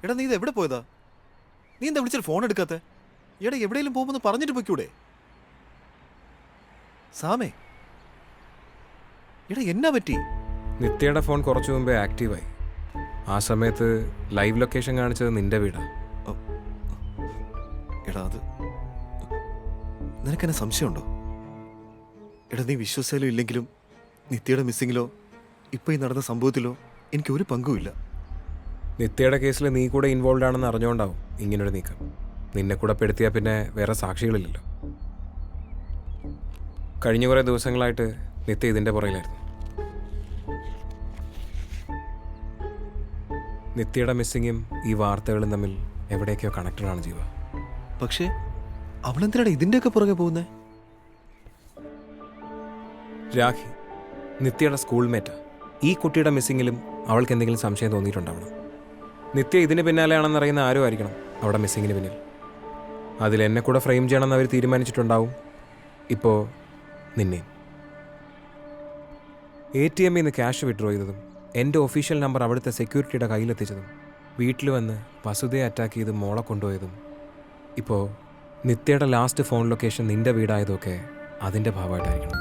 എടാ നീ ഇത് എവിടെ പോയതാ? നീ എന്താ വിളിച്ചാൽ ഫോൺ എടുക്കാത്ത? എടാ എവിടെയെങ്കിലും പോകുമ്പോൾ പറഞ്ഞിട്ട് പൊയ്ക്കൂടെ? സാമേ, എടാ എന്നാ പറ്റി? നിത്യയുടെ ഫോൺ കുറച്ചു മുമ്പേ ആക്റ്റീവായി. ആ സമയത്ത് ലൈവ് ലൊക്കേഷൻ കാണിച്ചത് നിന്റെ വീടാ. എടാ അത് നിനക്കെന്നെ സംശയമുണ്ടോ? എടാ നീ വിശ്വസിച്ചാലും ഇല്ലെങ്കിലും നിത്യയുടെ മിസ്സിങ്ങിലോ ഇപ്പോൾ ഈ നടന്ന സംഭവത്തിലോ എനിക്ക് ഒരു പങ്കുമില്ല. നിത്യയുടെ കേസിൽ നീ കൂടെ ഇൻവോൾവ് ആണെന്ന് അറിഞ്ഞുകൊണ്ടാവും ഇങ്ങനൊരു നീക്കം. നിന്നെ കൂടെ പെടുത്തിയാൽ പിന്നെ വേറെ സാക്ഷികളില്ലല്ലോ. കഴിഞ്ഞ കുറേ ദിവസങ്ങളായിട്ട് നിത്യ ഇതിൻ്റെ പുറകിലായിരുന്നു. നിത്യയുടെ മിസ്സിങ്ങും ഈ വാർത്തകളും തമ്മിൽ എവിടേക്കോ കണക്റ്റഡാണ് ജീവ. പക്ഷേ അവളെന്തിനാണ് ഇതിൻ്റെയൊക്കെ പുറകെ പോകുന്നത്? രാഖി നിത്യയുടെ സ്കൂൾമേറ്റാ. ഈ കുട്ടിയുടെ മിസ്സിങ്ങിലും അവൾക്ക് എന്തെങ്കിലും സംശയം തോന്നിയിട്ടുണ്ടാവണം. നിത്യ ഇതിന് പിന്നാലെയാണെന്നറിയുന്ന ആരും ആയിരിക്കണം അവിടെ മിസ്സിങ്ങിന് പിന്നിൽ. അതിലെന്നെ കൂടെ ഫ്രെയിം ചെയ്യണമെന്ന് അവർ തീരുമാനിച്ചിട്ടുണ്ടാവും. ഇപ്പോൾ നിന്നെയും. ATM നിന്ന് ക്യാഷ് വിഡ്രോ ചെയ്തതും എൻ്റെ ഒഫീഷ്യൽ നമ്പർ അവിടുത്തെ സെക്യൂരിറ്റിയുടെ കയ്യിലെത്തിച്ചതും വീട്ടിൽ വന്ന് വസുതയെ അറ്റാക്ക് ചെയ്ത് മോളെ കൊണ്ടുപോയതും ഇപ്പോൾ നിത്യയുടെ ലാസ്റ്റ് ഫോൺ ലൊക്കേഷൻ നിൻ്റെ വീടായതൊക്കെ അതിൻ്റെ ഭാഗമായിട്ടായിരിക്കണം.